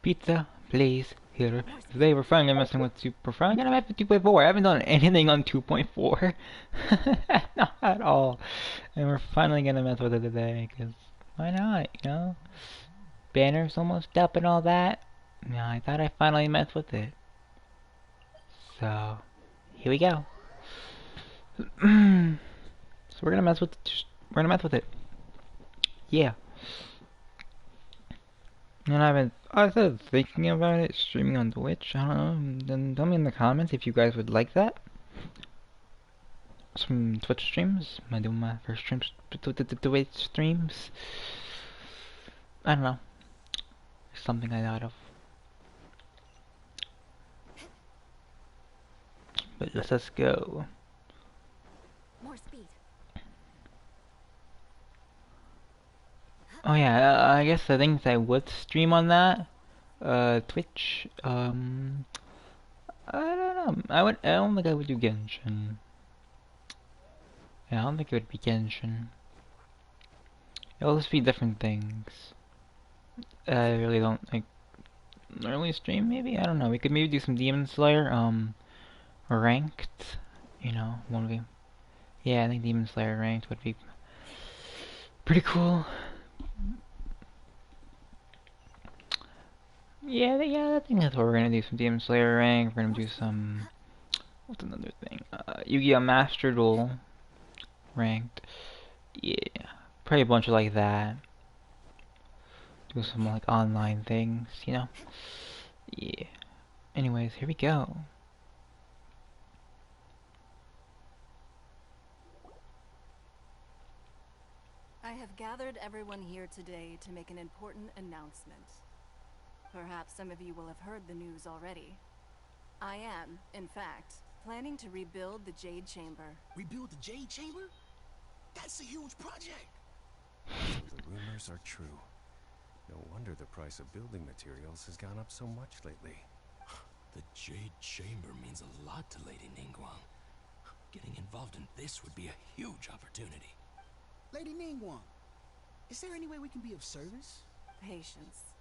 Pizza, please. Here. Today we're finally messing with we're finally gonna mess with 2.4. I haven't done anything on 2.4. Not at all. And we're finally gonna mess with it today, because why not, you know? Banner's almost up and all that. Yeah, I thought I'd finally mess with it. So, here we go. So we're gonna mess with it. Yeah. And I started thinking about it, streaming on Twitch. I don't know. Then tell me in the comments if you guys would like that. Some Twitch streams. Am I doing my first Twitch streams? I don't know. Something I thought of. But let's go. More speed. Oh yeah, I guess the things I would stream on that, Twitch. I don't know. I don't think I would do Genshin. Yeah, I don't think it would be Genshin. It'll just be different things. I really don't like early stream. Maybe I don't know. We could maybe do some Demon Slayer. Ranked. You know, one of them. Yeah, I think Demon Slayer ranked would be pretty cool. Yeah, I think that's what we're gonna do. Some Demon Slayer rank. We're gonna do some. What's another thing? Yu-Gi-Oh! Master Duel ranked. Yeah, probably a bunch of like that. Do some like online things, you know. Yeah. Anyways, here we go. I have gathered everyone here today to make an important announcement. Perhaps some of you will have heard the news already. I am, in fact, planning to rebuild the Jade Chamber. Rebuild the Jade Chamber? That's a huge project! So the rumors are true. No wonder the price of building materials has gone up so much lately. The Jade Chamber means a lot to Lady Ningguang. Getting involved in this would be a huge opportunity. Lady Ningguang, is there any way we can be of service? Patience.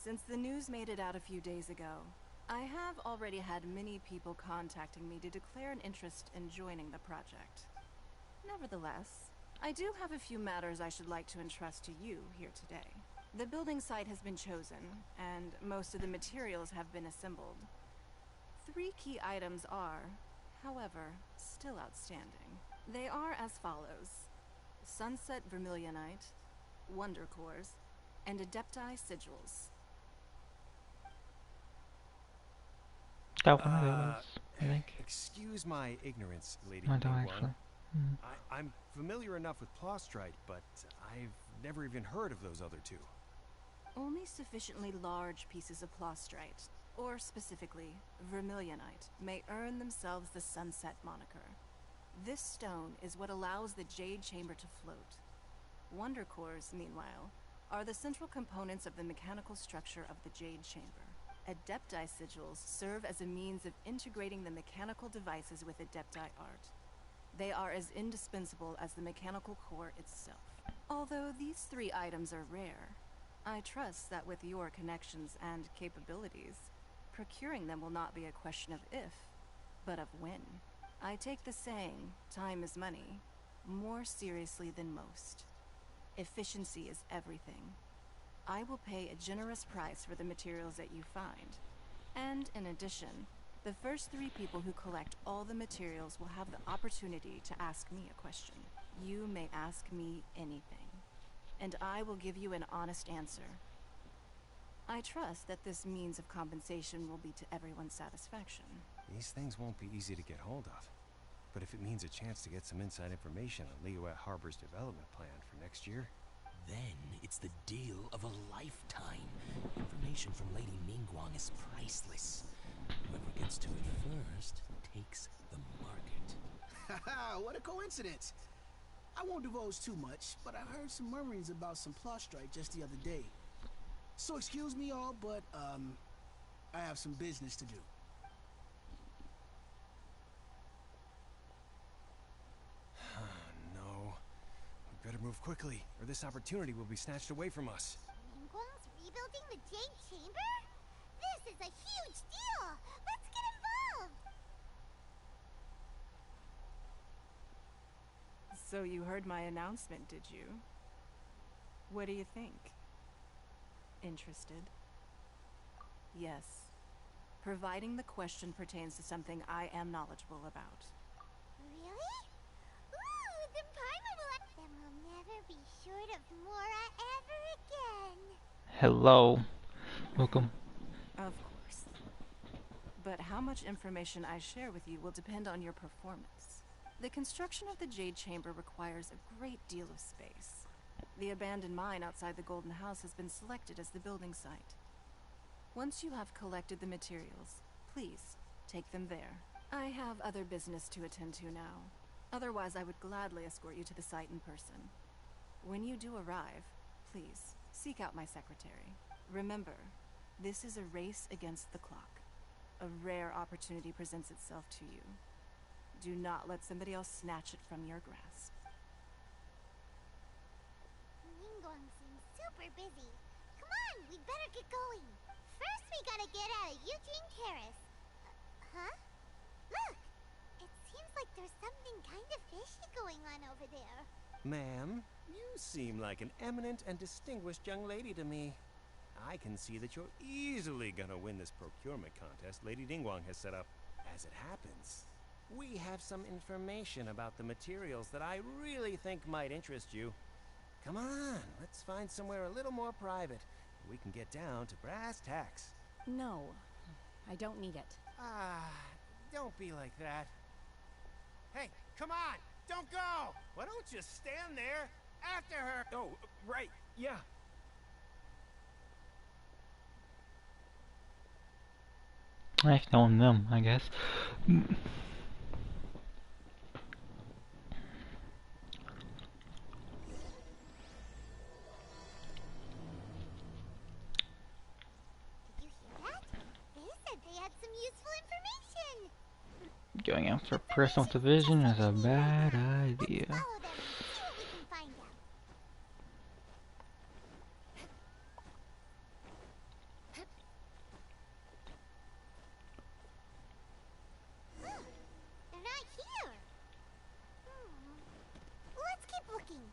Since the news made it out a few days ago, I have already had many people contacting me to declare an interest in joining the project. Nevertheless, I do have a few matters I should like to entrust to you here today. The building site has been chosen, and most of the materials have been assembled. 3 key items are, however, still outstanding. They are as follows: Sunset Vermilionite, Wonder Cores, and Adepti Sigils. That one of those, I think. Excuse my ignorance, Lady I don't Ningguang. actually. I'm familiar enough with Plaustrite, but I've never even heard of those other 2. Only sufficiently large pieces of Plaustrite, or specifically Vermilionite, may earn themselves the Sunset moniker. This stone is what allows the Jade Chamber to float. Wonder Cores, meanwhile, are the central components of the mechanical structure of the Jade Chamber. Adepti Sigils serve as a means of integrating the mechanical devices with Adepti art. They are as indispensable as the mechanical core itself. Although these 3 items are rare, I trust that with your connections and capabilities, procuring them will not be a question of if, but of when. I take the saying, time is money, more seriously than most. Efficiency is everything. I will pay a generous price for the materials that you find. And in addition, the first 3 people who collect all the materials will have the opportunity to ask me a question. You may ask me anything, and I will give you an honest answer. I trust that this means of compensation will be to everyone's satisfaction. These things won't be easy to get hold of. But if it means a chance to get some inside information on Liyuet Harbor's development plan for next year... Then it's the deal of a lifetime. Information from Lady Ningguang is priceless. Whoever gets to it first takes the market. Haha, what a coincidence! I won't divulge too much, but I heard some murmurings about some Plaustrite just the other day. So excuse me all, but, I have some business to do. No. We better move quickly, or this opportunity will be snatched away from us. Ningguang's rebuilding the Jade Chamber? This is a huge deal. Let's get involved. So you heard my announcement, did you? What do you think? Interested? Yes. Providing the question pertains to something I am knowledgeable about. Really? Ooh, the primer will... Then we'll never be short of Mora ever again. Hello. Welcome. Of course. But how much information I share with you will depend on your performance. The construction of the Jade Chamber requires a great deal of space. The abandoned mine outside the Golden House has been selected as the building site. Once you have collected the materials, please take them there. I have other business to attend to now. Otherwise, I would gladly escort you to the site in person. When you do arrive, please seek out my secretary. Remember, this is a race against the clock. A rare opportunity presents itself to you. Do not let somebody else snatch it from your grasp. Ningguang seems super busy. Come on, we'd better get going. First, we gotta get out of Eugene Terrace. Huh? Look! It seems like there's something kind of fishy going on over there. Ma'am, you seem like an eminent and distinguished young lady to me. I can see that you're easily gonna win this procurement contest Lady Dewgong has set up. As it happens, we have some information about the materials that I really think might interest you. Come on, let's find somewhere a little more private. We can get down to brass tacks. No, I don't need it. Ah, don't be like that. Hey, come on! Don't go! Why don't you stand there after her? Oh, right, yeah. I've known them, I guess. Did you hear that? They said they had some useful information. Going after personal division is a bad idea. Follow them and see what we can find out. Huh, they're not here. Let's keep looking.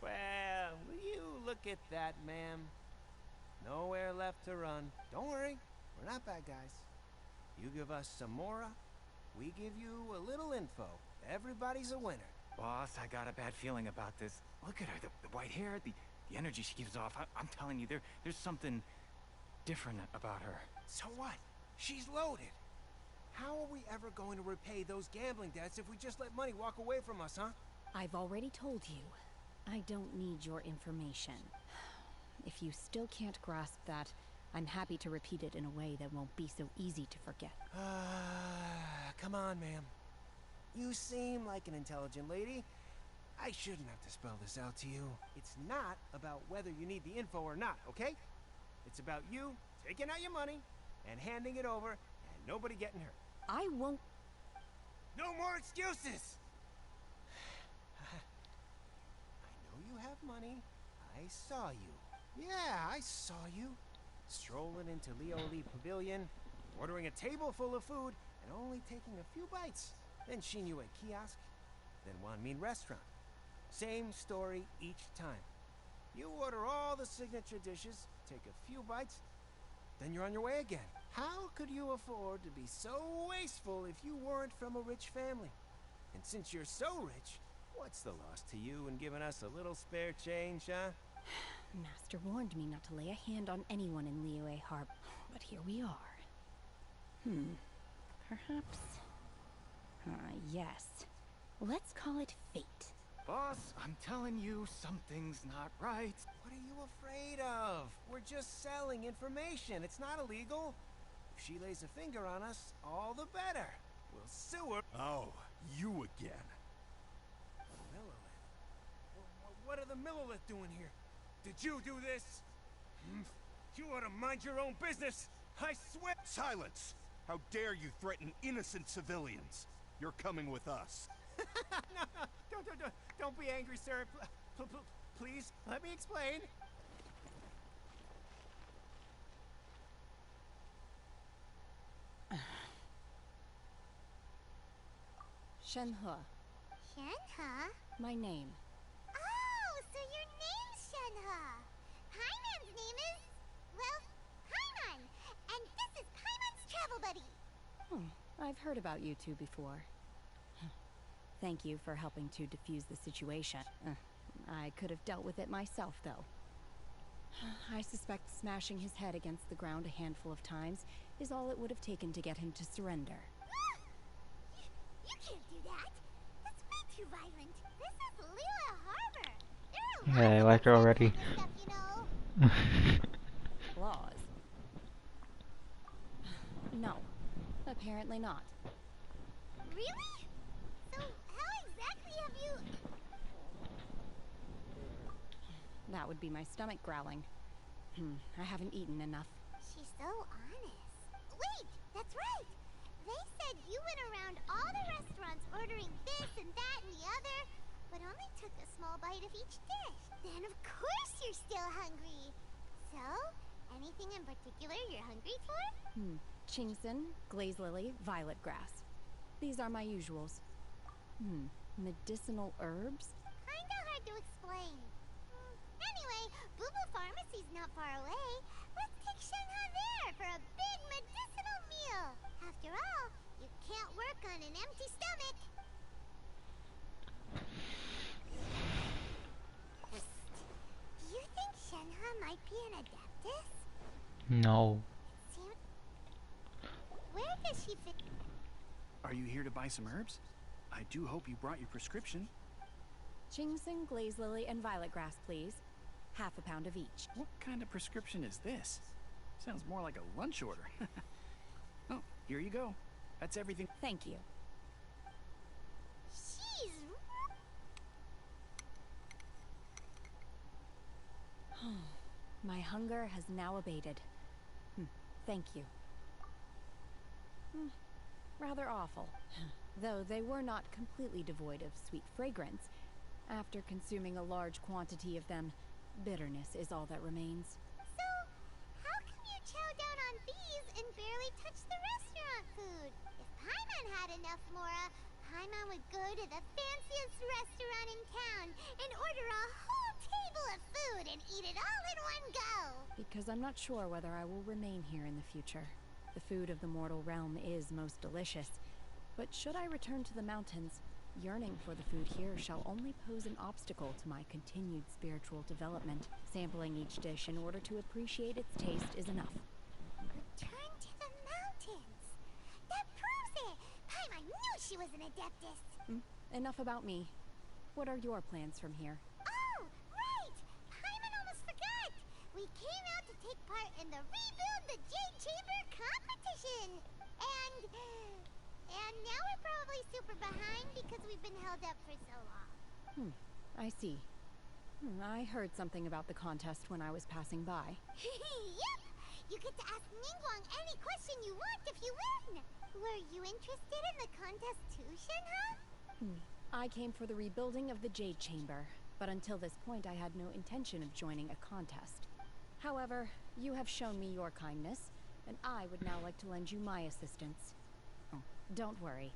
Well, you look at that, ma'am. Nowhere left to run. Don't worry, we're not bad guys. You give us some Mora, we give you a little info. Everybody's a winner. Boss, I got a bad feeling about this. Look at her, the white hair, the energy she gives off. I'm telling you, there's something different about her. So what? She's loaded. How are we ever going to repay those gambling debts if we just let money walk away from us, huh? I've already told you, I don't need your information. If you still can't grasp that, I'm happy to repeat it in a way that won't be so easy to forget. Come on, ma'am. You seem like an intelligent lady. I shouldn't have to spell this out to you. It's not about whether you need the info or not, okay? It's about you taking out your money and handing it over and nobody getting hurt. I won't... No more excuses! I know you have money. I saw you. Yeah, I saw you. Strolling into Lioli Pavilion, ordering a table full of food, and only taking a few bites. Then Shinue Kiosk, then Wanmin Restaurant. Same story each time. You order all the signature dishes, take a few bites, then you're on your way again. How could you afford to be so wasteful if you weren't from a rich family? And since you're so rich, what's the loss to you in giving us a little spare change, huh? Master warned me not to lay a hand on anyone in Liyue Harbor, but here we are. Perhaps... yes. Let's call it fate. Boss, I'm telling you, something's not right. What are you afraid of? We're just selling information. It's not illegal. If she lays a finger on us, all the better. We'll sue her. Oh, you again. Millilith? What are the Millilith doing here? Did you do this? You ought to mind your own business. I swear. Silence! How dare you threaten innocent civilians? You're coming with us. No, no, don't be angry, sir. Please, let me explain. Shenhe, Shenhe? my name. Oh, so your name's Shenhe. Paimon's name is, well, Paimon. And this is Paimon's travel buddy. I've heard about you two before. Thank you for helping to defuse the situation. I could have dealt with it myself, though. I suspect smashing his head against the ground a handful of times is all it would have taken to get him to surrender. You can't do that. That's way too violent. This is Lila Harbor. There are Yeah, I lots like her of already. stuff, you know. Laws? No. Apparently not. Really? So how exactly have you... That would be my stomach growling. I haven't eaten enough. She's so honest. Wait, that's right. They said you went around all the restaurants ordering this and that and the other, but only took a small bite of each dish. Then of course you're still hungry. So, anything in particular you're hungry for? Chingson, glaze lily, violet grass. These are my usuals. Medicinal herbs? Kinda hard to explain. Anyway, Boo Boo Pharmacy's not far away. Let's take Shenhe there for a big medicinal meal. After all, you can't work on an empty stomach. Do you think Shenhe might be an adeptus? No. Where does she fit? Are you here to buy some herbs? I do hope you brought your prescription. Chingson, glaze lily, and violet grass, please. Half a pound of each. What kind of prescription is this? Sounds more like a lunch order. Oh, here you go. That's everything. Thank you. She's... My hunger has now abated. Thank you. Rather awful. Though they were not completely devoid of sweet fragrance. After consuming a large quantity of them, bitterness is all that remains. So, how come you chow down on these and barely touch the restaurant food? If Paimon had enough Mora, Paimon would go to the fanciest restaurant in town and order a whole table of food and eat it all in one go. Because I'm not sure whether I will remain here in the future. The food of the mortal realm is most delicious. But should I return to the mountains, yearning for the food here shall only pose an obstacle to my continued spiritual development. Sampling each dish in order to appreciate its taste is enough. Return to the mountains. That proves it. Paimon knew she was an adeptus. Enough about me. What are your plans from here? Oh, right! Paimon almost forgot! We came out to take part in the Rebuild the Jade Chamber competition! And now we're probably super behind because we've been held up for so long. I see. I heard something about the contest when I was passing by. Yep! You get to ask Ningguang any question you want if you win! Were you interested in the contest too, Shenhe? I came for the rebuilding of the Jade Chamber, but until this point I had no intention of joining a contest. However, you have shown me your kindness, and I would now like to lend you my assistance. Don't worry.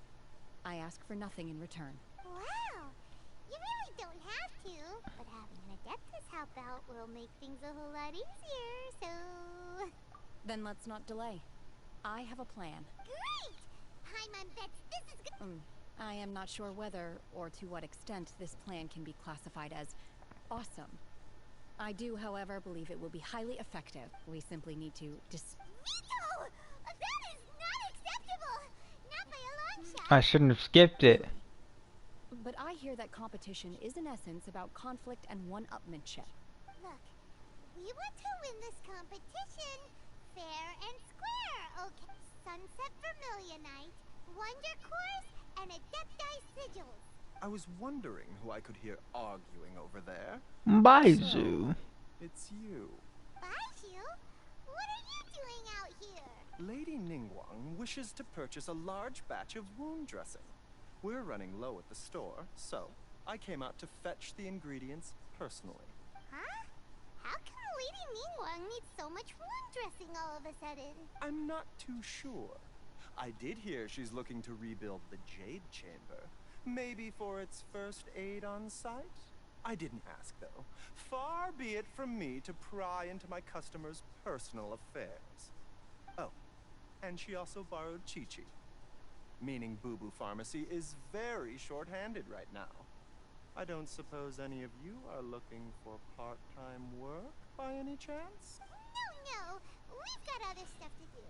I ask for nothing in return. Wow! You really don't have to, but having an adeptus help out will make things a whole lot easier, so... Then let's not delay. I have a plan. Great! Paimon bets this is good. I am not sure whether, or to what extent, this plan can be classified as awesome. I do, however, believe it will be highly effective. We simply need to Vito! That is not acceptable! Not by a long shot! I shouldn't have skipped it. But I hear that competition is in essence about conflict and one-upmanship. Look, we want to win this competition fair and square, okay? Sunset Vermilionite, Wonder Course, and Adepti Sigils. I was wondering who I could hear arguing over there. Baizu. It's you. Baiju? What are you doing out here? Lady Ningguang wishes to purchase a large batch of wound dressing. We're running low at the store, so I came out to fetch the ingredients personally. Huh? How come Lady Ningguang needs so much wound dressing all of a sudden? I'm not too sure. I did hear she's looking to rebuild the Jade Chamber. Maybe for its first aid on site? I didn't ask, though. Far be it from me to pry into my customers' personal affairs. Oh, and she also borrowed Chi-Chi. Meaning Boo Boo Pharmacy is very short-handed right now. I don't suppose any of you are looking for part-time work by any chance? No, we've got other stuff to do.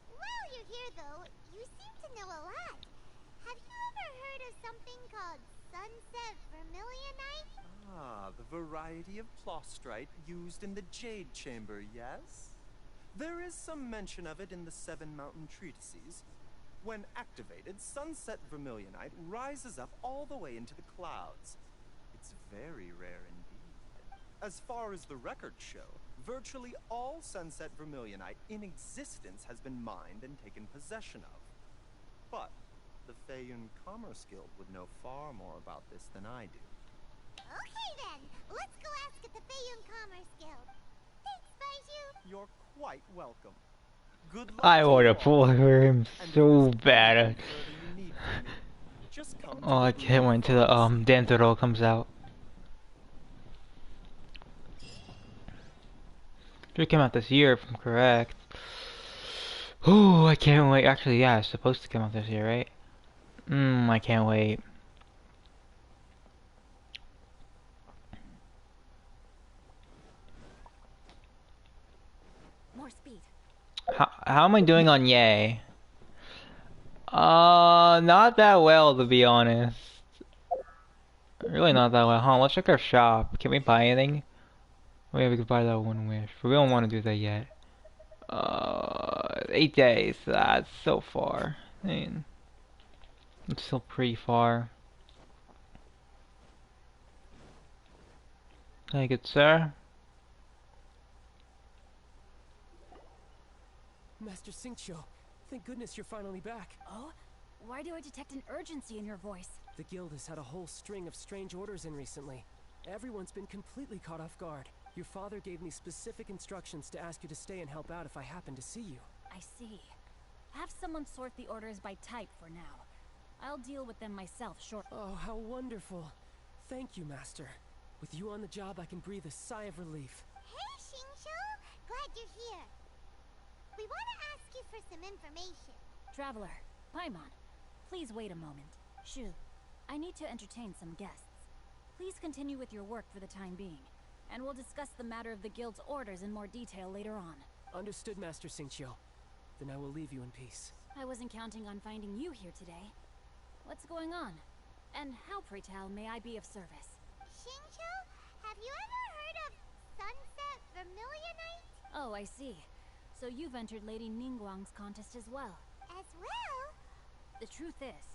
While you're here though, you seem to know a lot. Have you ever heard of something called Sunset Vermilionite? Ah, the variety of plostrite used in the Jade Chamber, yes? There is some mention of it in the Seven Mountain Treatises. When activated, Sunset Vermilionite rises up all the way into the clouds. It's very rare indeed. As far as the records show, virtually all Sunset Vermilionite in existence has been mined and taken possession of. But the Feiyun Commerce Guild would know far more about this than I do. Okay then, let's go ask at the Feiyun Commerce Guild. Thanks, Baiju. You're quite welcome. Good luck I to want you to all. pull him And if so there's bad. anything further you need from me, just come to Oh, I Boo can't Boo wait until the Pharmacy. Dantoro comes out. It came out this year, if I'm correct. Ooh, I can't wait. Actually, yeah, it's supposed to come out this year, right? I can't wait. More speed. How am I doing on Yay? Not that well, to be honest. Really not that well. Let's check our shop. Can we buy anything? Oh yeah, we could buy that one wish. But we don't want to do that yet. 8 days. That's so far. I mean, it's still pretty far. Thank you, sir. Master Xingqiu, thank goodness you're finally back. Oh? Why do I detect an urgency in your voice? The guild has had a whole string of strange orders in recently. Everyone's been completely caught off guard. Your father gave me specific instructions to ask you to stay and help out if I happen to see you. I see. Have someone sort the orders by type for now. I'll deal with them myself shortly. Oh, how wonderful. Thank you, Master. With you on the job, I can breathe a sigh of relief. Hey, Xingqiu, glad you're here. We want to ask you for some information. Traveler, Paimon, please wait a moment. Shu, I need to entertain some guests. Please continue with your work for the time being, and we'll discuss the matter of the guild's orders in more detail later on. Understood, Master Xingqiu. Then I will leave you in peace. I wasn't counting on finding you here today. What's going on? And how, pray tell, may I be of service? Xingqiu, have you ever heard of Sunset Vermilionite? Oh, I see. So you've entered Lady Ningguang's contest as well. As well? The truth is,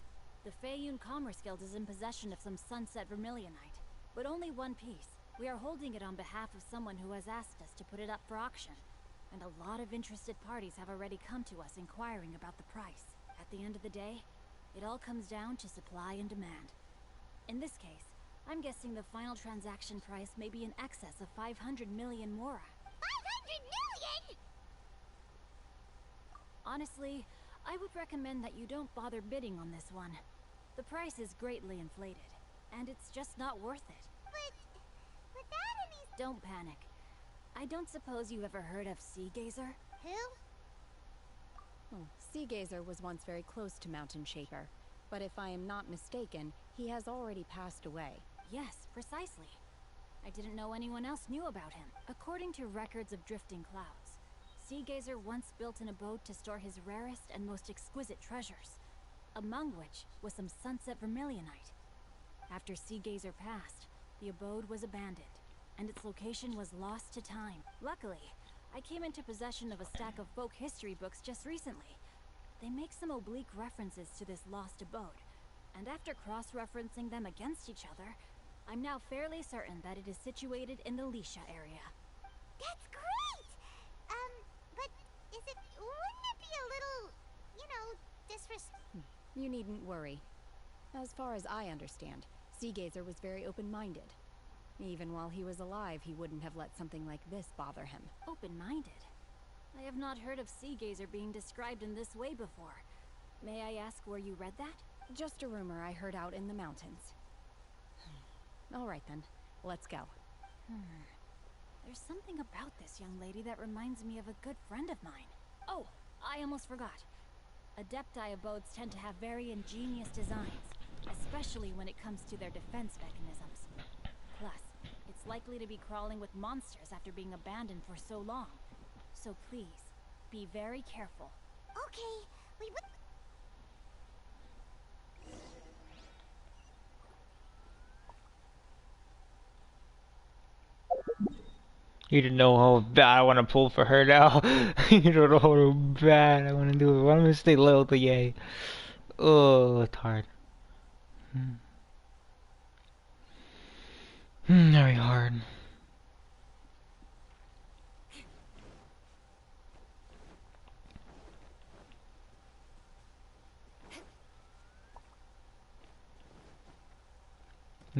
the Feiyun Commerce Guild is in possession of some Sunset Vermilionite, but only one piece. We are holding it on behalf of someone who has asked us to put it up for auction, and a lot of interested parties have already come to us inquiring about the price. At the end of the day, it all comes down to supply and demand. In this case, I'm guessing the final transaction price may be in excess of 500 million mora. 500 million?! Honestly, I would recommend that you don't bother bidding on this one. The price is greatly inflated, and it's just not worth it. But without any... Don't panic. I don't suppose you ever heard of Sea Gazer? Who? Oh, Sea Gazer was once very close to Mountain Shaper, but if I am not mistaken, he has already passed away. Yes, precisely. I didn't know anyone else knew about him. According to records of drifting clouds, Sea Gazer once built an abode to store his rarest and most exquisite treasures, among which was some Sunset Vermilionite. After Sea Gazer passed, the abode was abandoned, and its location was lost to time. Luckily, I came into possession of a stack of folk history books just recently. They make some oblique references to this lost abode, and after cross-referencing them against each other, I'm now fairly certain that it is situated in the Lisha area. That's great! But wouldn't it be a little, disrespectful? You needn't worry. As far as I understand, Seagazer was very open-minded. Even while he was alive, he wouldn't have let something like this bother him. Open-minded? I have not heard of Seagazer being described in this way before. May I ask where you read that? Just a rumor I heard out in the mountains. All right then, let's go. There's something about this young lady that reminds me of a good friend of mine. Oh, I almost forgot. Adepti abodes tend to have very ingenious designs, especially when it comes to their defense mechanisms. Plus, it's likely to be crawling with monsters after being abandoned for so long. So please, be very careful. Okay, we would... You don't know how bad I want to pull for her now. You don't know how bad I want to do it. I'm gonna stay loyal to Yay. Oh, it's hard. Very hard.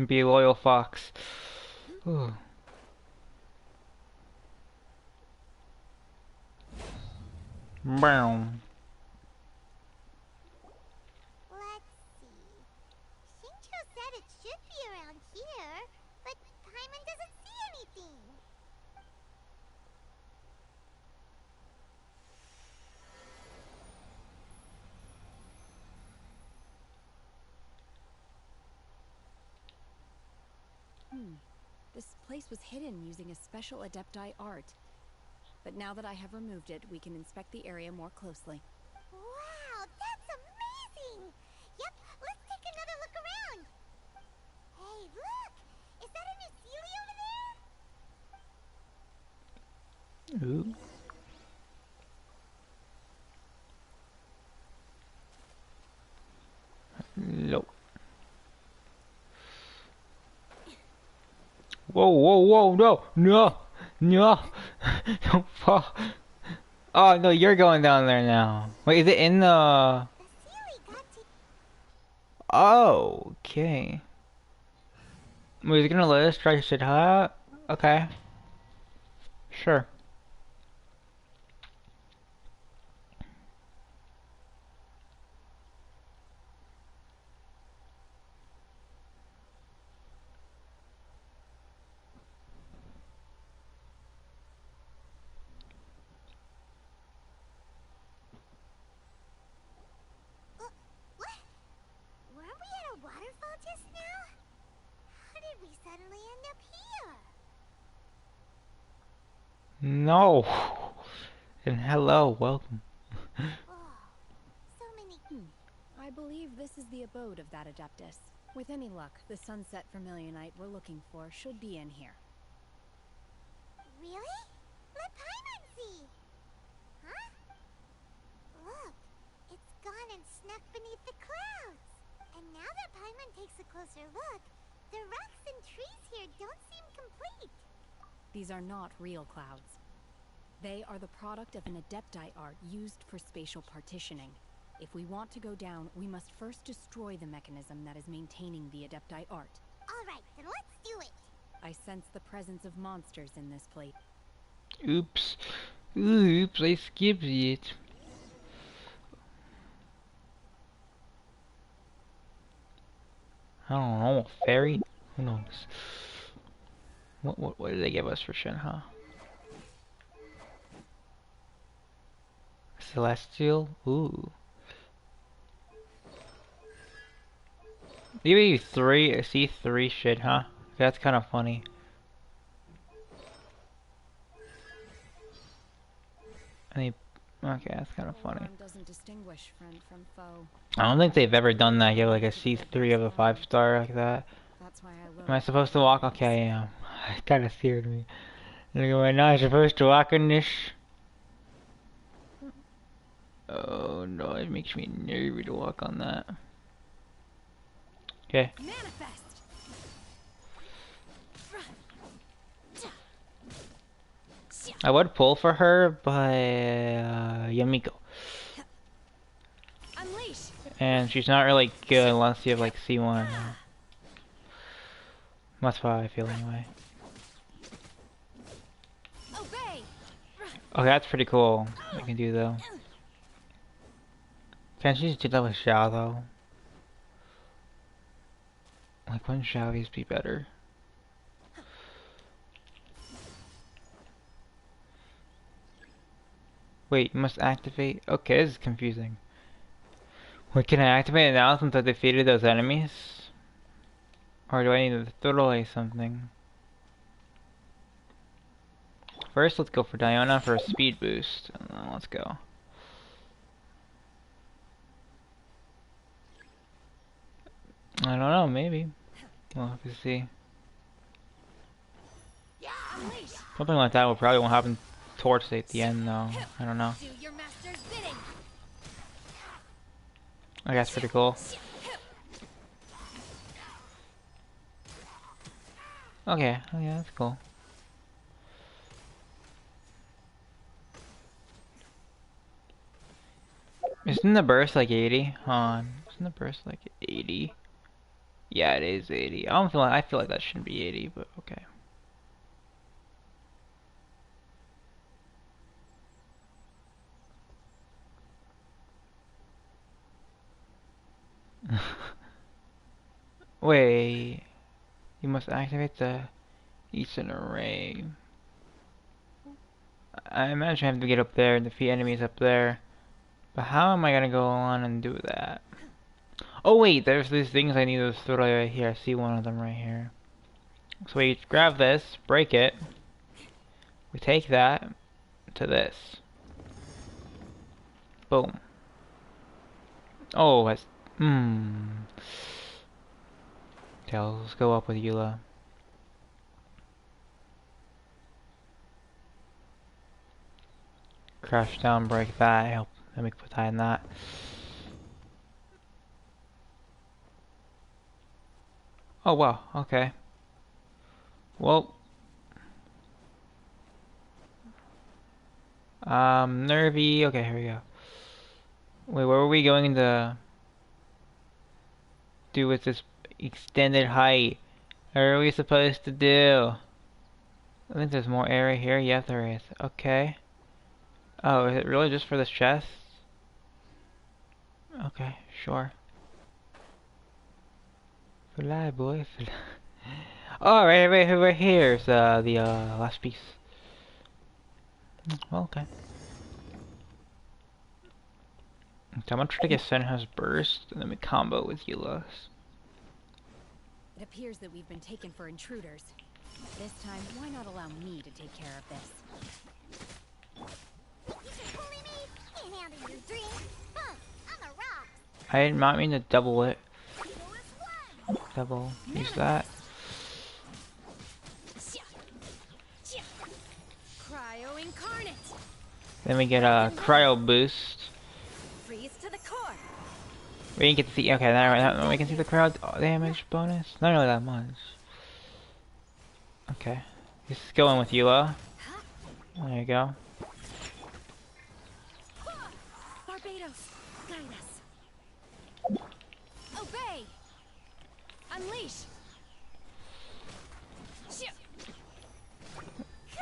Be a loyal fox. Ooh. Boom. Let's see. Shincho said it should be around here, but Paimon doesn't see anything. This place was hidden using a special Adepti art. But now that I have removed it, we can inspect the area more closely. Wow, that's amazing! Yep, let's take another look around. Hey, look! Is that a new Sealy over there? Ooh. Nope. Whoa, whoa, whoa, no, no, no. Don't fall. Oh, no, you're going down there now. Wait, is it in the... Oh, okay. Wait, is it gonna let us try shit hot? Okay. Sure. What? Weren't we at a waterfall just now? How did we suddenly end up here? No. And hello, welcome. Oh, so many... I believe this is the abode of that Adeptus. With any luck, the sunset vermilionite we're looking for should be in here. Really? Let Paimon see! Huh? Look, it's gone and snuck beneath the clouds. And now that Paimon takes a closer look, the rocks and trees here don't seem complete. These are not real clouds. They are the product of an Adepti art used for spatial partitioning. If we want to go down, we must first destroy the mechanism that is maintaining the Adepti art. Alright, then let's do it! I sense the presence of monsters in this place. Oops. Oops, I skipped it. I don't know, fairy? Who knows? What did they give us for Shinha? Celestial? Ooh. Maybe see three shit, huh? That's kind of funny. Okay, that's kind of funny. Doesn't distinguish friend from foe. I don't think they've ever done that. Give like a C3 of a 5-star like that. That's why I Am I supposed to walk? Okay, I am. It kind of scared me. Am I supposed to walk in this? Oh no, it makes me nervy to walk on that. Okay. Manifest. I would pull for her, but Yamiko. Unleash. And she's not really good unless you have like C1. That's how I feel anyway. Obey. Okay, that's pretty cool. I can do though. Can't she just do that with Xiao though? Like, wouldn't Xiao's be better? Wait, you must activate? Okay, this is confusing. Wait, can I activate it now since I defeated those enemies? Or do I need to throw away something? First, let's go for Diana for a speed boost. And then let's go. I don't know, maybe. We'll have to see. Something like that will probably won't happen towards at the end though. I don't know. Do your master's bidding. I guess pretty cool. Okay, oh yeah, that's cool. Isn't the burst like 80? Isn't the burst like 80? Yeah, it is 80. I feel like that shouldn't be 80, but okay. Wait, you must activate the Eastern Array. I imagine I have to get up there and defeat enemies up there. But how am I gonna go on and do that? Oh wait, there's these things I need to throw right here. I see one of them right here. So we grab this, break it. We take that to this. Boom. Oh, that's... Okay, let's go up with Eula. Crash down, break that. Help. Let me put that in that. Oh wow, okay. Well. Nervy. Okay, here we go. Wait, what were we going to do with this extended height? What are we supposed to do? I think there's more area here. Yeah, there is. Okay. Oh, is it really just for this chest? Okay, sure. Fly, boy. Fly. Oh, right here's the last piece. Well, okay. So I'm gonna try to get Senha's burst, and then we combo with Eula's. It appears that we've been taken for intruders. This time, why not allow me to take care of this? I did not mean to double it. Double. Use that. Cryo incarnate. Then we get a cryo boost. Freeze to the core. We didn't get to see. Okay, now we can see the cryo damage bonus. Not really that much. Okay, just going with Eula. There you go. Barbados, guide us. Obey. Unleash.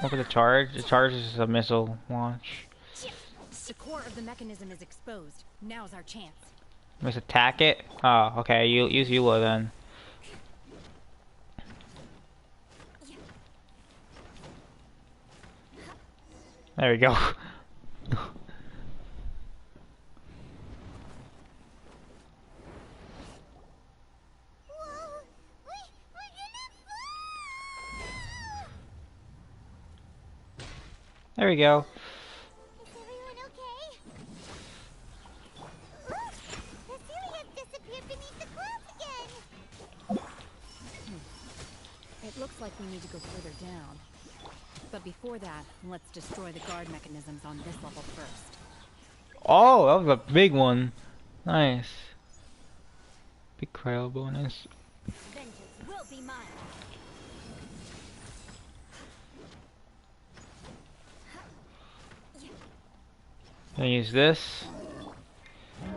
Look at the charge. The charge is a missile launch. The core of the mechanism is exposed. Now's our chance. Let's attack it. Oh, okay. You use Eula then. There we go. There we go. Is everyone okay? Look! Cecilia disappeared beneath the clouds again! It looks like we need to go further down. But before that, let's destroy the guard mechanisms on this level first. Oh, that was a big one. Nice. Big cryo bonus. Vengeance will be mine. Gonna use this.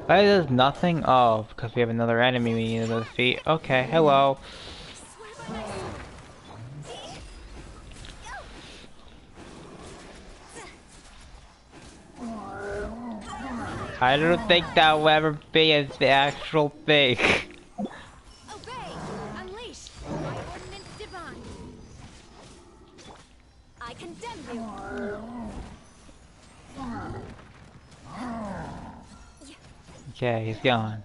Why does nothing? Oh, because we have another enemy we need to defeat. Okay, hello. I don't think that will ever be the actual thing. Obey! Unleash! My ordinance divine! I condemn you! Okay, he's gone.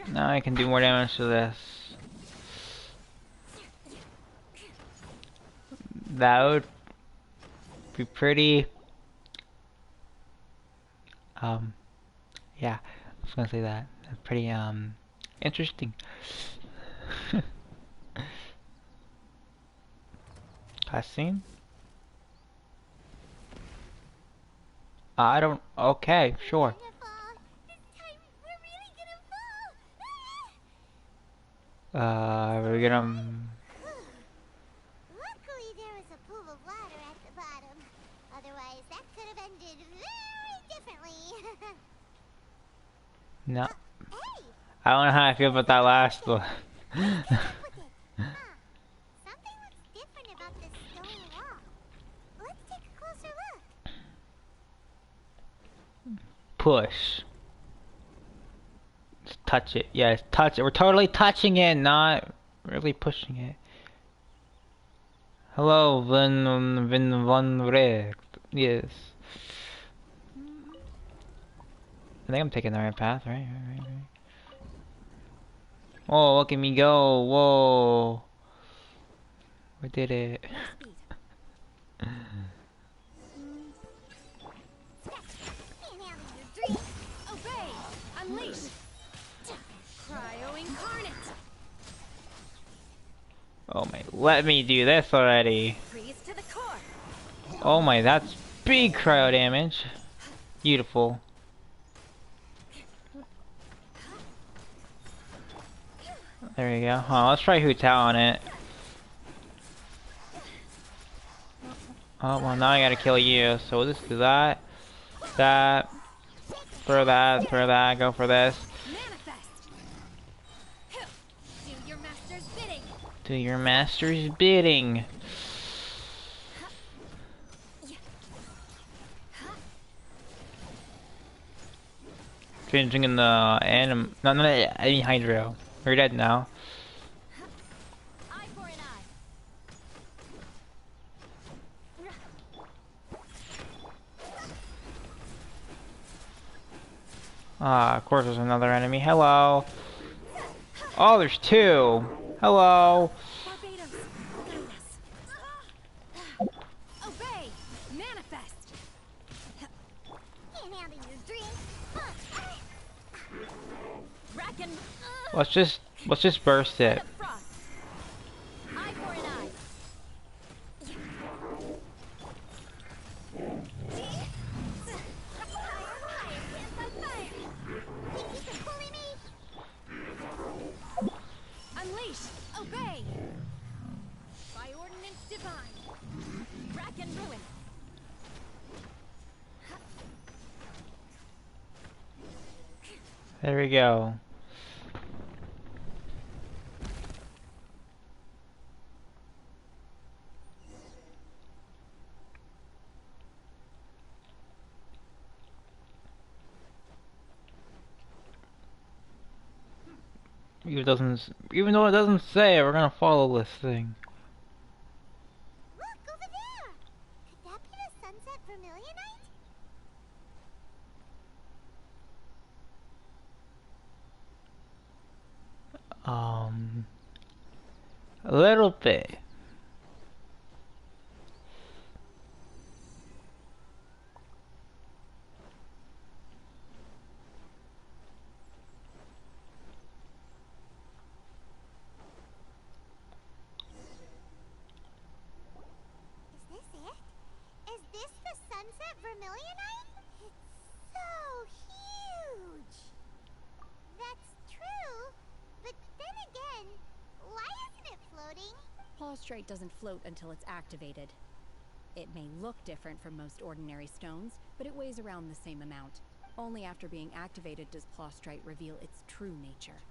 Now I can do more damage to this. That would be pretty... yeah, I was gonna say that. That's pretty, interesting. Cutscene? I don't... Okay, sure. We're gonna... Luckily, there was a pool of water at the bottom. Otherwise, that could have ended very differently. No. Hey! I don't know how I feel about that last one. Something looks different about this stone wall. Let's take a closer look. Push. Just touch it. Yes, touch it. We're totally touching it, not really pushing it. Hello, Vin Von Recht. Yes. I think I'm taking the right path, right? Oh, look at me go. Whoa. We did it. Obey! Unleash! Cryo incarnate! Oh my, let me do this already. Freeze to the core! Oh my, that's big cryo damage. Beautiful. There you go. Oh, let's try Hu Tao on it. Oh, well now I gotta kill you, so we'll just do that. That. Throw that, go for this. Manifest! Do your master's bidding! Do your master's bidding. Changing in the no, any Hydro. We're dead now. Eye for an eye. Ah, of course there's another enemy. Hello. Oh, there's two. Hello. Barbados, guide us. Obey! Manifest! Can't handle your dreams. Bracken! Let's just burst it. Frost! Eye for an eye. Unleash! Obey! By ordinance divine! Bracken ruin! There we go. Even though it doesn't say, we're gonna follow this thing. Look, over there! Could that be the Sunset Vermilionite? A little bit. Is this it? Is this the Sunset Vermilionite? It's so huge! That's true, but then again, why isn't it floating? Plaustrite doesn't float until it's activated. It may look different from most ordinary stones, but it weighs around the same amount. Only after being activated does Plostrite reveal its true nature,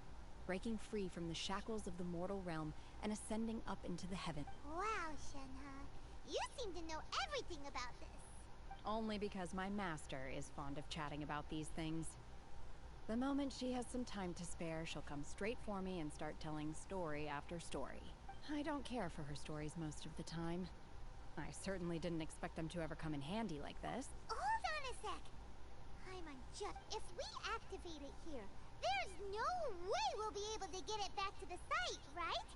breaking free from the shackles of the mortal realm and ascending up into the heaven. Wow, Shenhe. You seem to know everything about this. Only because my master is fond of chatting about these things. The moment she has some time to spare, she'll come straight for me and start telling story after story. I don't care for her stories most of the time. I certainly didn't expect them to ever come in handy like this. Hold on a sec. Paimon, if we activate it here, there's no way we'll be able to get it back to the site, right?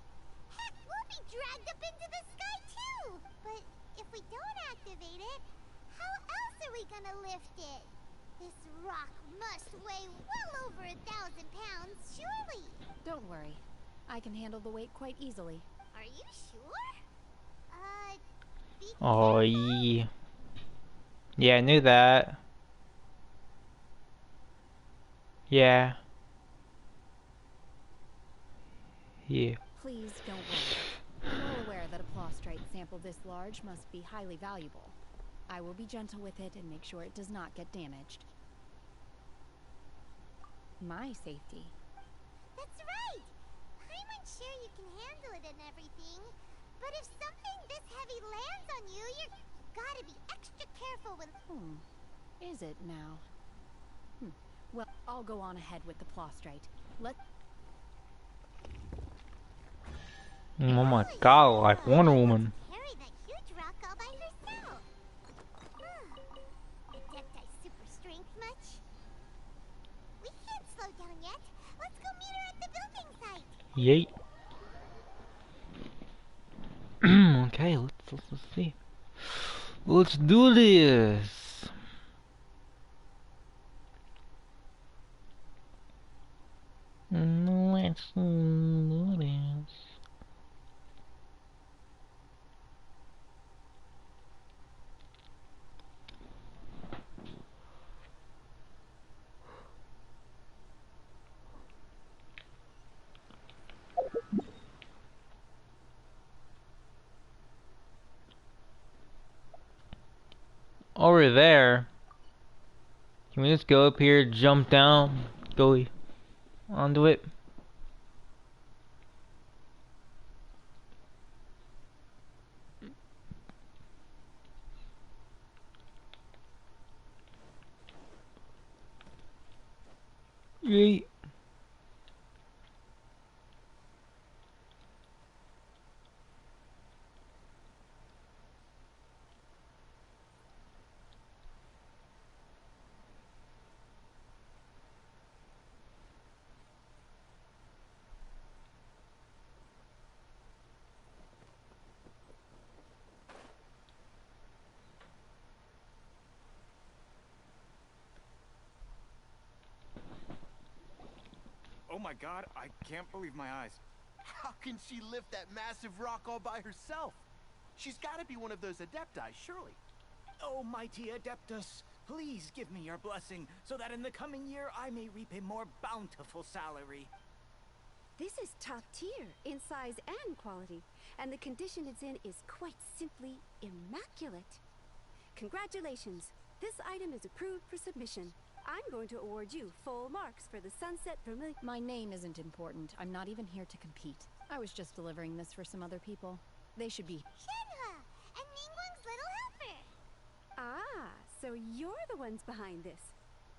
Heck, we'll be dragged up into the sky too! But if we don't activate it, how else are we gonna lift it? This rock must weigh well over 1,000 pounds, surely! Don't worry. I can handle the weight quite easily. Are you sure? Be Oh, careful. yeah. Yeah, I knew that. Yeah. Yeah. Please don't worry. I'm well aware that a Plostrite sample this large must be highly valuable. I will be gentle with it and make sure it does not get damaged. My safety. That's right! Paimon's sure you can handle it and everything, but if something this heavy lands on you, you're gotta be extra careful with... Is it now? Well, I'll go on ahead with the Plostrite. Oh my god, like Wonder Woman. Carry that huge rock all by herself. Adepti super strength much? We can't slow down yet. Let's go meet her at the building site. Yeet. Okay, let's see. Let's do this. Let's do this. Over there. Can we just go up here, jump down, go onto it? Yeet. Oh my god, I can't believe my eyes. How can she lift that massive rock all by herself? She's got to be one of those adepti, surely. Oh, mighty Adeptus, please give me your blessing, so that in the coming year I may reap a more bountiful salary. This is top tier in size and quality, and the condition it's in is quite simply immaculate. Congratulations, this item is approved for submission. I'm going to award you full marks for the Sunset Vermilion. My name isn't important. I'm not even here to compete. I was just delivering this for some other people. They should be... Shenhe! And Ningguang's little helper! Ah, so you're the ones behind this.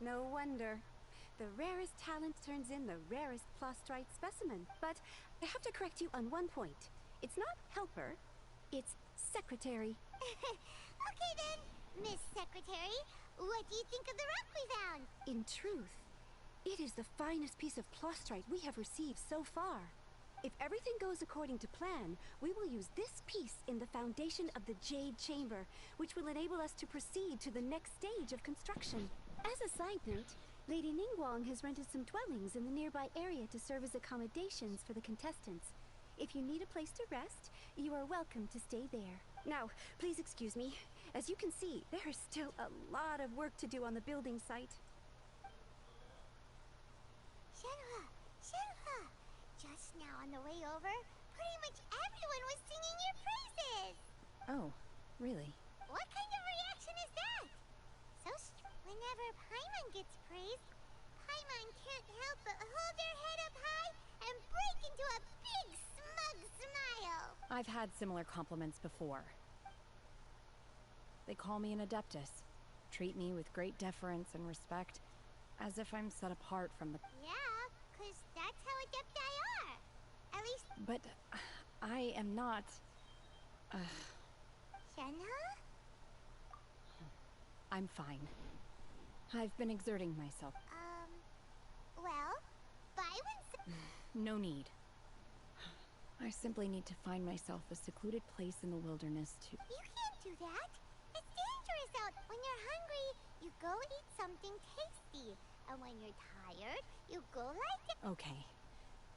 No wonder. The rarest talent turns in the rarest Plostrite specimen. But I have to correct you on one point. It's not helper, it's secretary. Okay then, Miss Secretary. What do you think of the rock we found? In truth, it is the finest piece of Plostrite we have received so far. If everything goes according to plan, we will use this piece in the foundation of the Jade Chamber, which will enable us to proceed to the next stage of construction. As a side note, Lady Ningguang has rented some dwellings in the nearby area to serve as accommodations for the contestants. If you need a place to rest, you are welcome to stay there. Now, please excuse me. As you can see, there is still a lot of work to do on the building site. Shenhe! Just now on the way over, pretty much everyone was singing your praises! Oh, really? What kind of reaction is that? So Whenever Paimon gets praised, Paimon can't help but hold their head up high and break into a big smug smile. I've had similar compliments before. They call me an adeptus, treat me with great deference and respect, as if I'm set apart from the... Yeah, 'cause that's how Adepti are. At least... But I am not... Shenhe? I'm fine. I've been exerting myself. Well, Byron... No need. I simply need to find myself a secluded place in the wilderness to... You can't do that. It's dangerous out. When you're hungry, you go eat something tasty. And when you're tired, you go lie down. Okay.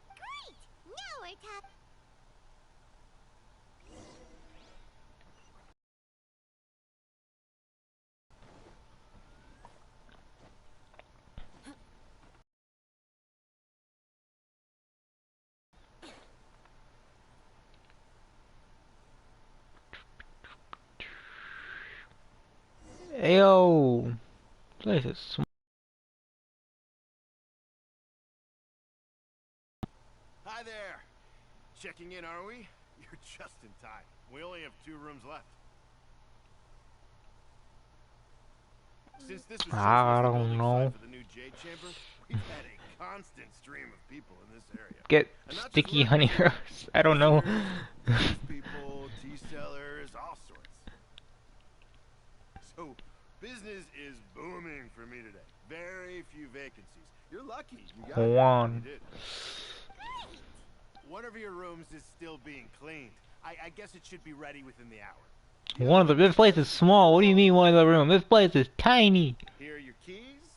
Great! Now we're talking. Ayo! Place is small. Hi there! Checking in, are we? You're just in time. We only have 2 rooms left. Since this was I shortlisted don't building know. site for the new Jade Chamber, we've had a constant stream of people in this area. Get And not just sticky workers, honey rose. I don't know. business people, tea sellers, all sorts. So, business is booming for me today. Very few vacancies. You're lucky. You got it. Juan. You did. One of your rooms is still being cleaned. I guess it should be ready within the hour. This place is small. What do you mean one of the room? This place is tiny. Here are your keys.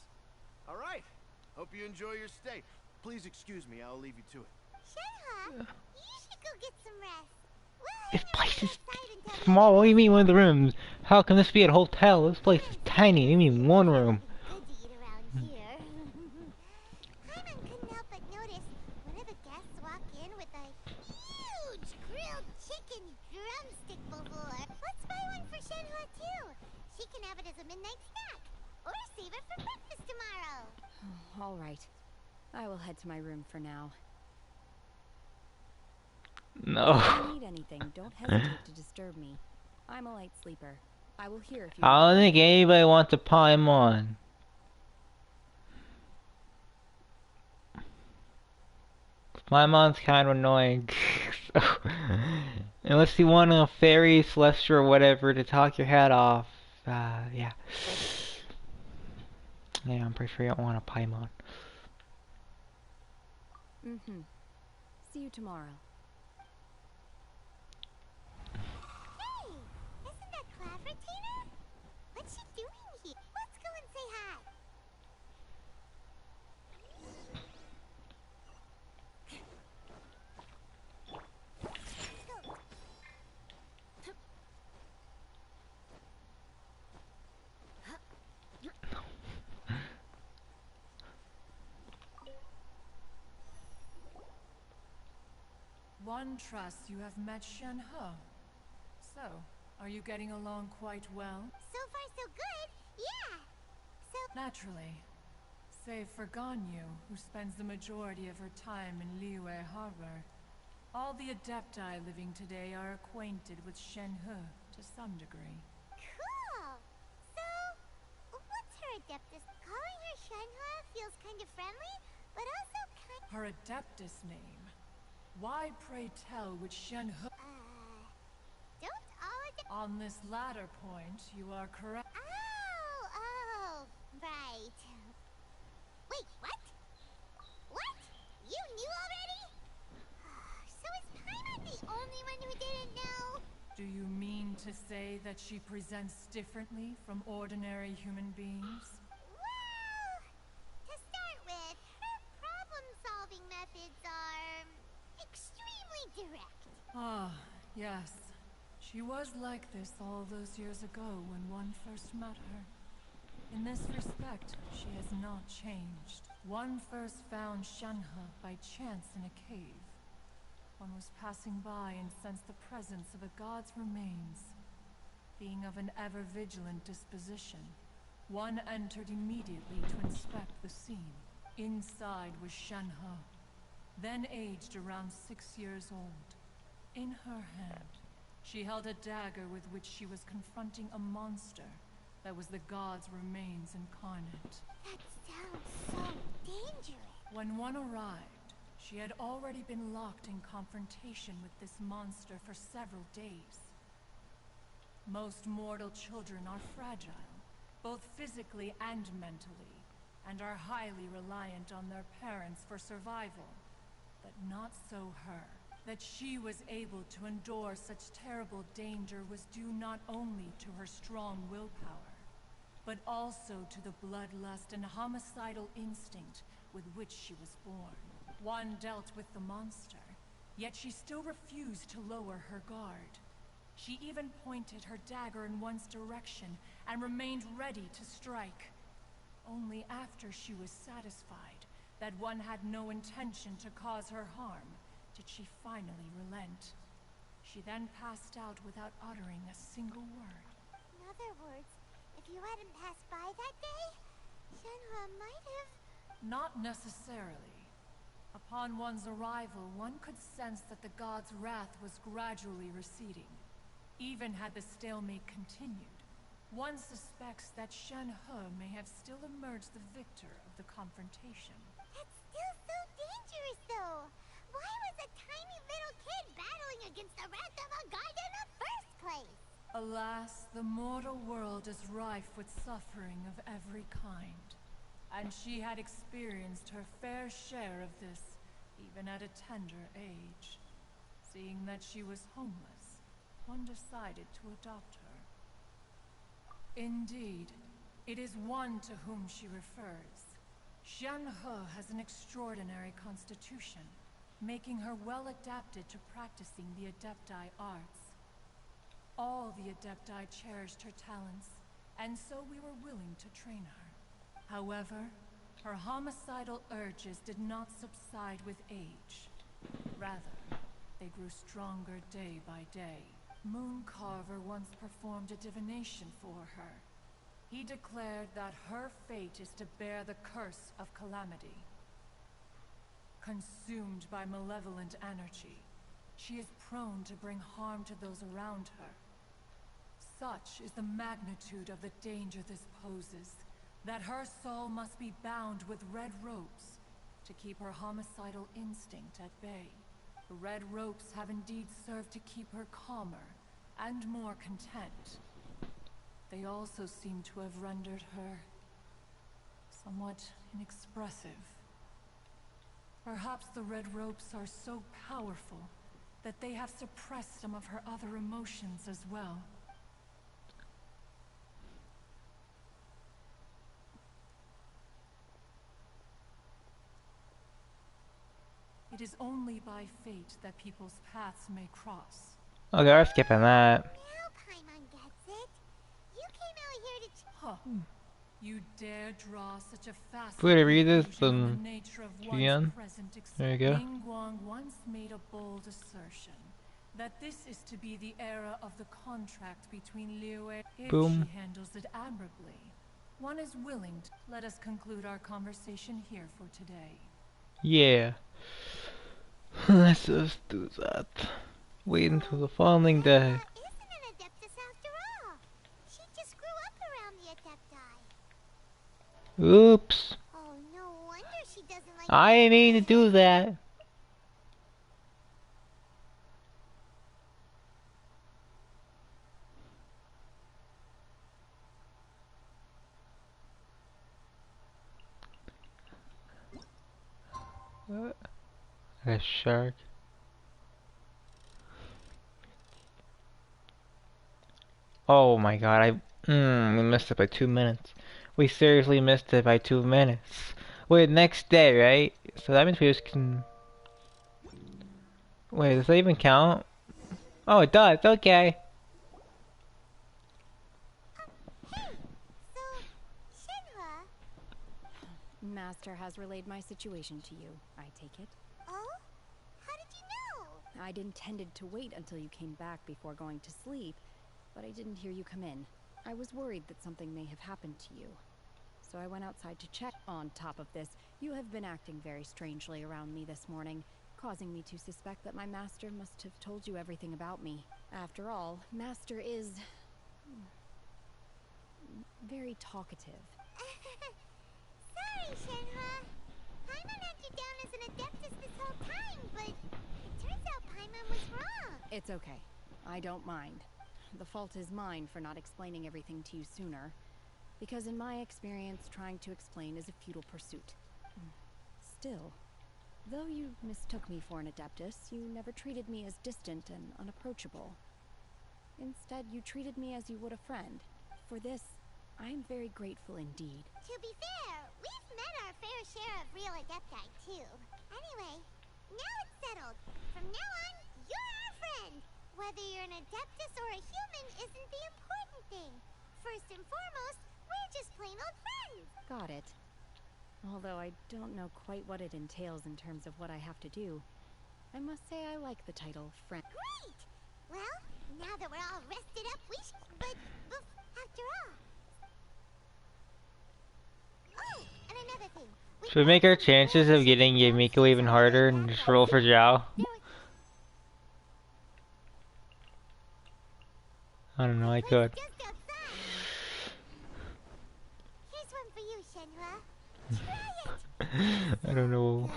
All right. Hope you enjoy your stay. Please excuse me. I'll leave you to it. Shenhe, you should go get some rest. This place is small. What do you mean one of the rooms? How can this be a hotel? This place is tiny. What do you mean one room? Good to eat around here. Paimon couldn't help but notice whenever guests walk in with a huge grilled chicken drumstick before. Let's buy one for Shenhe too. She can have it as a midnight snack. Or save it for breakfast tomorrow. All right. I will head to my room for now. No. If you need anything, don't hesitate to disturb me. I'm a light sleeper. I will hear if you... I don't think anybody wants to Paimon. Paimon's kind of annoying. So, unless you want a fairy, celestial, or whatever to talk your head off. Yeah. Yeah, I'm pretty sure you don't want a Paimon. See you tomorrow. Hey! Isn't that clever, Tina? What's she doing here? Let's go and say hi. Let's go. One trusts you have met Shenhe. So, are you getting along quite well? So far, so good. Yeah. So... Naturally. Save for Ganyu, who spends the majority of her time in Liyue Harbor. All the Adepti living today are acquainted with Shenhe to some degree. Cool. So, what's her adeptus? Calling her Shenhe feels kind of friendly, but also kind... Her Adeptus name. Why, pray tell, would Shenhe... Don't all On this latter point, you are correct. Oh, right. Wait, what? What? You knew already? So is Paimon the only one who didn't know? Do you mean to say that she presents differently from ordinary human beings? Well, to start with, her problem-solving methods are extremely direct. Ah, yes. She was like this all those years ago when one first met her. In this respect, she has not changed. One first found Shenhe by chance in a cave. One was passing by and sensed the presence of a god's remains. Being of an ever-vigilant disposition, One entered immediately to inspect the scene. Inside was Shenhe, then aged around 6 years old. In her hand, she held a dagger with which she was confronting a monster that was the god's remains incarnate. That sounds so dangerous. When one arrived, she had already been locked in confrontation with this monster for several days. Most mortal children are fragile, both physically and mentally, and are highly reliant on their parents for survival. But not so her. That she was able to endure such terrible danger was due not only to her strong willpower, but also to the bloodlust and homicidal instinct with which she was born. One dealt with the monster, yet she still refused to lower her guard. She even pointed her dagger in one's direction and remained ready to strike. Only after she was satisfied that one had no intention to cause her harm did she finally relent. She then passed out without uttering a single word. In other words, if you hadn't passed by that day, Shenhe might have... Not necessarily. Upon one's arrival, one could sense that the god's wrath was gradually receding. Even had the stalemate continued, one suspects that Shenhe may have still emerged the victor of the confrontation. That's still so dangerous, though. Why was a tiny little kid battling against the wrath of a god in the first place? Alas, the mortal world is rife with suffering of every kind. And she had experienced her fair share of this, even at a tender age. Seeing that she was homeless, one decided to adopt her. Indeed, it is one to whom she refers. Shenhe has an extraordinary constitution, making her well adapted to practicing the Adepti arts. All the Adepti cherished her talents, and so we were willing to train her. However, her homicidal urges did not subside with age. Rather, they grew stronger day by day. Mooncarver once performed a divination for her. He declared that her fate is to bear the curse of calamity. Consumed by malevolent energy, she is prone to bring harm to those around her. Such is the magnitude of the danger this poses, that her soul must be bound with red ropes to keep her homicidal instinct at bay. The red ropes have indeed served to keep her calmer and more content. They also seem to have rendered her somewhat inexpressive. Perhaps the red ropes are so powerful that they have suppressed some of her other emotions as well. It is only by fate that people's paths may cross. Okay, we're skipping that. Now Paimon gets it. You came out here to... Huh. You dare draw such a fast If we were to read this, conclusion on then the nature of the one's end. present There you go. Dewgong once made a bold assertion that this is to be the era of the contract between Liyue. If Boom. she handles it admirably, one is willing to. Let us conclude our conversation here for today. Yeah. Let's just do that. Wait until the following day. Isn't an Adeptus after all. She just grew up around the Adepti. Oops. Oh, no wonder she doesn't like... I didn't mean to do that. A shark. Oh my god, we missed it by 2 minutes. We seriously missed it by 2 minutes. Wait, next day, right? So that means we just can... Wait, does that even count? Oh, it does, okay. So, Shenhe... Master has relayed my situation to you, I take it. Oh? How did you know? I'd intended to wait until you came back before going to sleep, but I didn't hear you come in. I was worried that something may have happened to you, so I went outside to check. On top of this, you have been acting very strangely around me this morning, causing me to suspect that my master must have told you everything about me. After all, Master is very talkative. Sorry, Shenhua. Paimon had you down as an adeptus this whole time, but it turns out Paimon was wrong. It's okay. I don't mind. The fault is mine for not explaining everything to you sooner, because in my experience, trying to explain is a futile pursuit. Still, though you mistook me for an adeptus, you never treated me as distant and unapproachable. Instead, you treated me as you would a friend. For this, I am very grateful indeed. To be fair, we've met our fair share of real adepti, too. Anyway, now it's settled. From now on, you're our friend. Whether you're an adeptus or a human isn't the important thing. First and foremost, we're just plain old friends. Got it. Although I don't know quite what it entails in terms of what I have to do, I must say I like the title friend. Great! Well, now that we're all rested up, we should... But, after all... Oh, and another thing. Should we make our chances of getting Yamiko even harder and just roll for Zhao? I don't know, I could. Here's one for you, Shenhua. Try it! I don't know.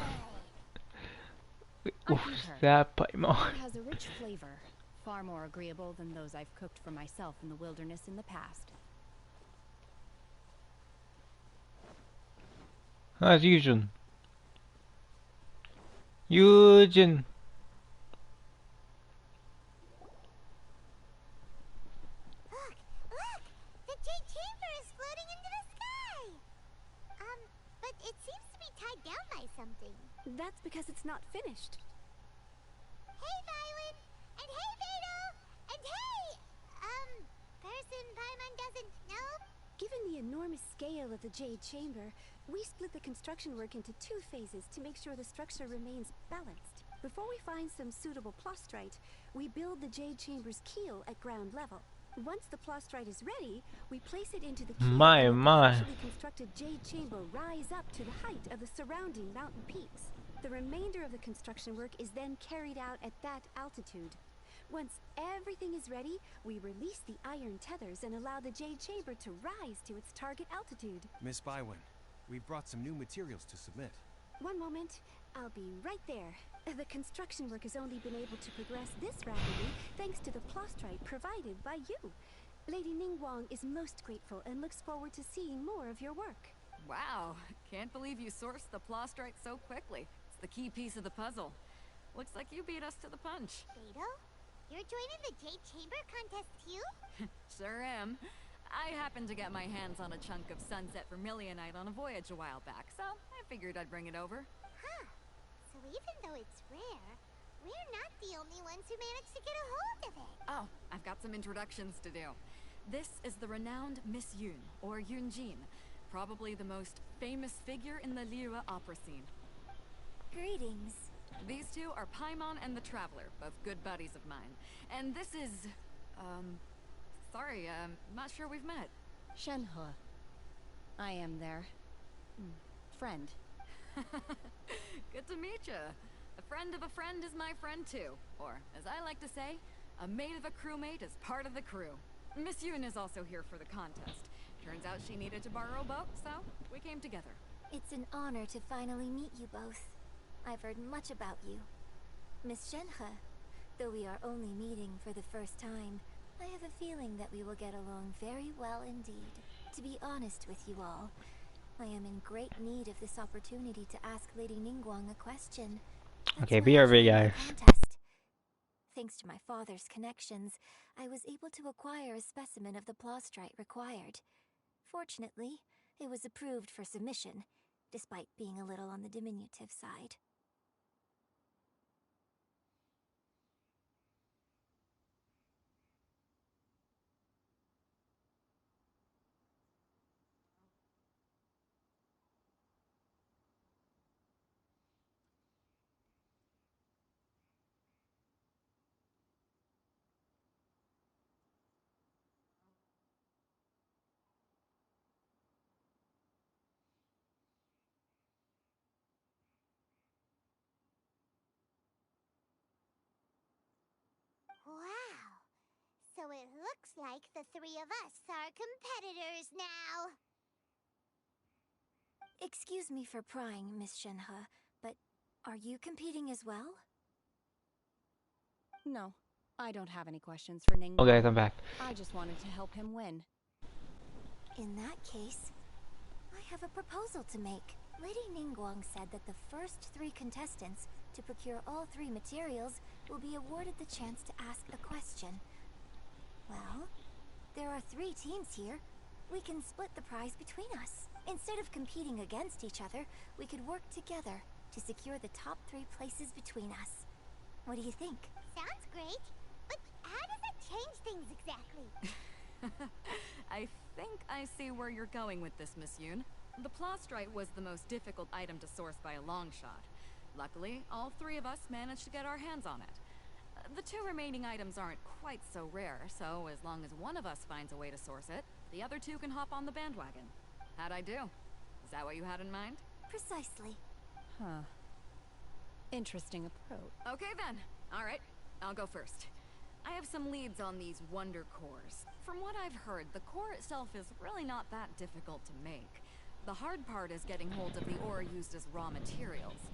Wait, I oof, concur. that Paimon. It has a rich flavor, far more agreeable than those I've cooked for myself in the wilderness in the past. That's Yujin. Yujin. Look! The Jade Chamber is floating into the sky! But it seems to be tied down by something. That's because it's not finished. Hey, Violet! And hey, Beto! And hey! Person Paimon doesn't know? Given the enormous scale of the Jade Chamber, we split the construction work into 2 phases to make sure the structure remains balanced. Before we find some suitable plastrite, we build the Jade Chamber's keel at ground level. Once the plastrite is ready, we place it into the keel My. and let the partially constructed Jade Chamber rise up to the height of the surrounding mountain peaks. The remainder of the construction work is then carried out at that altitude. Once everything is ready, we release the iron tethers and allow the Jade Chamber to rise to its target altitude. Miss Bywin, we've brought some new materials to submit. One moment, I'll be right there. The construction work has only been able to progress this rapidly thanks to the plastrite provided by you. Lady Ningguang is most grateful and looks forward to seeing more of your work. Wow, can't believe you sourced the plastrite so quickly. It's the key piece of the puzzle. Looks like you beat us to the punch. Beto? You're joining the Jade Chamber contest too? Sure am. I happened to get my hands on a chunk of sunset vermilionite on a voyage a while back, so I figured I'd bring it over. Huh. So even though it's rare, we're not the only ones who managed to get a hold of it. Oh, I've got some introductions to do. This is the renowned Miss Yun, or Yunjin, probably the most famous figure in the Liyue opera scene. Greetings. These two are Paimon and the Traveler, both good buddies of mine. And this is... sorry, not sure we've met. Shenhua. I am their... friend. Good to meet you. A friend of a friend is my friend too. Or, as I like to say, a mate of a crewmate is part of the crew. Miss Yun is also here for the contest. Turns out she needed to borrow a boat, so we came together. It's an honor to finally meet you both. I've heard much about you. Miss Shenhe, though we are only meeting for the first time, I have a feeling that we will get along very well indeed. To be honest with you all, I am in great need of this opportunity to ask Lady Ningguang a question. Okay, BRB guys. Thanks to my father's connections, I was able to acquire a specimen of the plastrite required. Fortunately, it was approved for submission, despite being a little on the diminutive side. Wow. So it looks like the three of us are competitors now. Excuse me for prying, Miss Shenhe, but are you competing as well? No, I don't have any questions for Oh guys, Ningguang. I'm back. I just wanted to help him win. In that case, I have a proposal to make. Lady Ningguang said that the first 3 contestants to procure all 3 materials will be awarded the chance to ask a question. Well, there are 3 teams here. We can split the prize between us. Instead of competing against each other, we could work together to secure the top 3 places between us. What do you think? Sounds great, but how does that change things exactly? I think I see where you're going with this, Miss Yoon. The Plostrite was the most difficult item to source by a long shot. Luckily, all 3 of us managed to get our hands on it. The 2 remaining items aren't quite so rare, so as long as one of us finds a way to source it, the other 2 can hop on the bandwagon. How'd I do? Is that what you had in mind? Precisely. Huh. Interesting approach. Okay then. All right, I'll go first. I have some leads on these wonder cores. From what I've heard, the core itself is really not that difficult to make. The hard part is getting hold of the ore used as raw materials.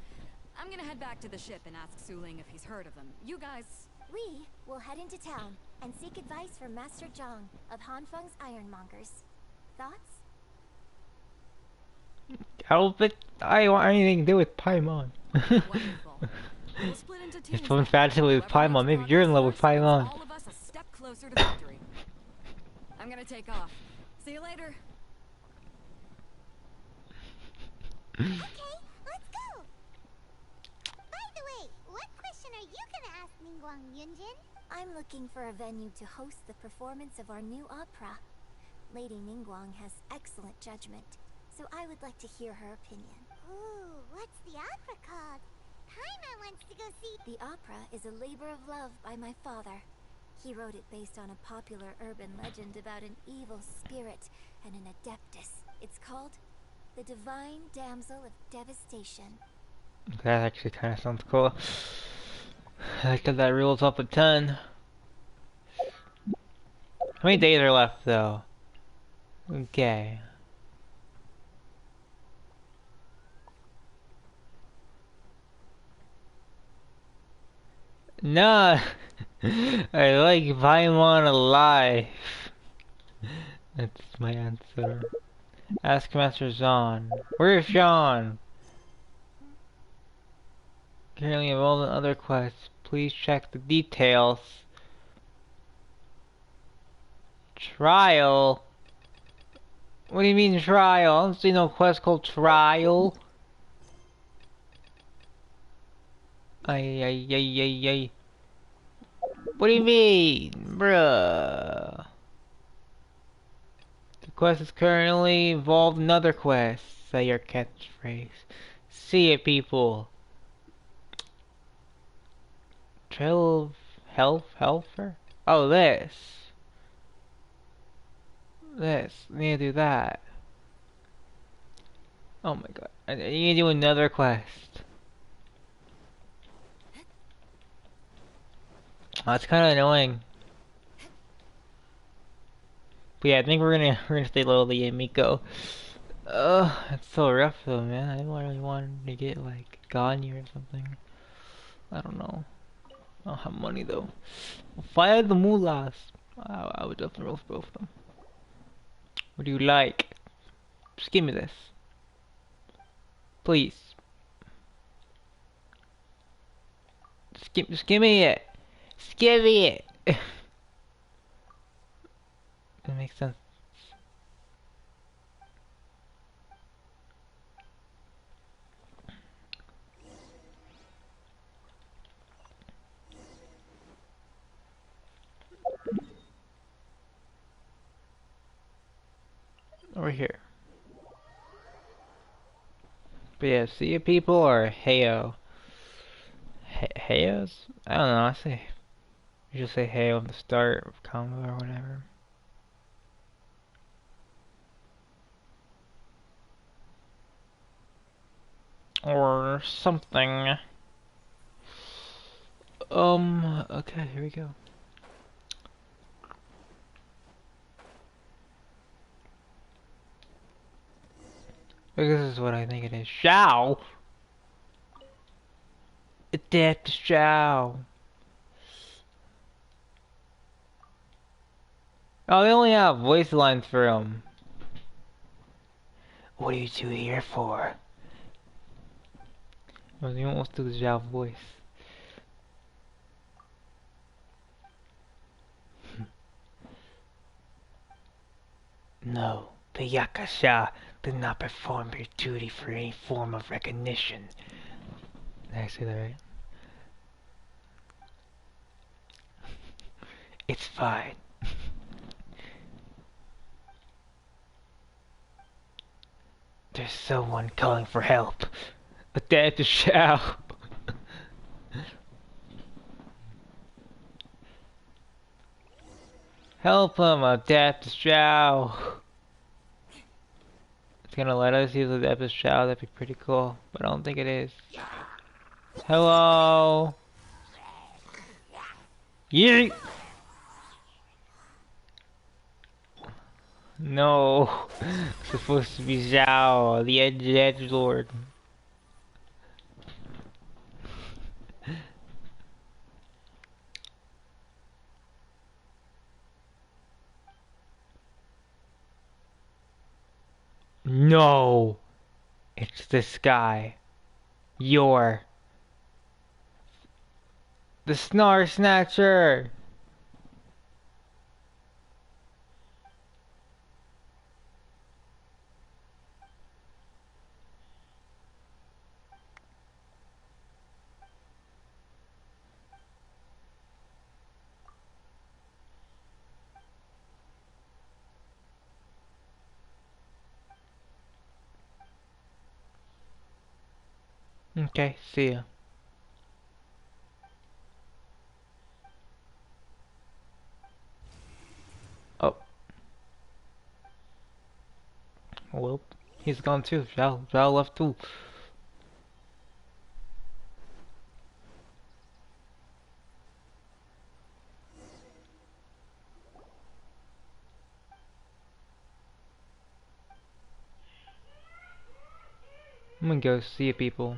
I'm gonna head back to the ship and ask Su Ling if he's heard of them. You guys... We will head into town and seek advice from Master Zhang of Hanfeng's Ironmongers. Thoughts? Help it! I don't want anything to do with Paimon. Wonderful. We'll split into teams. If someone's fantasy with Whoever Paimon, makes maybe you're in love with progress first Paimon. gives all of us a step closer to victory. I'm gonna take off. See you later. Okay, let's go! By the way, what question are you gonna ask Ningguang Yunjin? I'm looking for a venue to host the performance of our new opera. Lady Ningguang has excellent judgment, so I would like to hear her opinion. Ooh, what's the opera called? Paimon wants to go see... The opera is a labor of love by my father. He wrote it based on a popular urban legend about an evil spirit and an adeptus. It's called The Divine Damsel of Devastation. That actually kind of sounds cool. I like that rules up a ton. How many days are left, though? Okay. No! I like Paimon alive. That's my answer. Ask Master Zahn. Where's Jean? Currently involved in other quests. Please check the details. Trial? What do you mean trial? I don't see no quest called trial. Ay, ay, ay, ay, ay. What do you mean, bruh? The quest is currently involved in other quests. Say your catchphrase. See it, people. Trail of Helper? Oh, this. This. I need to do that. Oh my god. I need to do another quest. Oh, that's kind of annoying. But yeah, I think we're gonna stay lowly and Miko. It's so rough though, man. I didn't really want to get like Gagne or something. I don't know. I don't have money though. Fire the mullahs. I would definitely roll for both of them. What do you like? Just give me this. Please. Just give me it. Just give me it. That makes sense. Over here. But yeah, see you people or heyo? Heyos? I don't know, I say you just say hey on the start of combo or whatever. Or something. Okay, here we go. This is what I think it is. Shao! Adapt to Shao. Oh, they only have voice lines for him. What are you two here for? Well, you almost do the Zhao voice. No, the Yakasha did not perform your duty for any form of recognition. Did I say that right? It's fine. There's someone calling for help. Adapt to Shao. Help him, adapt to Shao. It's gonna let us use adapt to Shao, that'd be pretty cool. But I don't think it is. Hello. Yeet. No. It's supposed to be Zhao, the Edge Lord. No. It's this guy. You're the Snar Snatcher. Okay, see ya. Oh. Well, he's gone too. Zhao left too. I'm gonna go see people.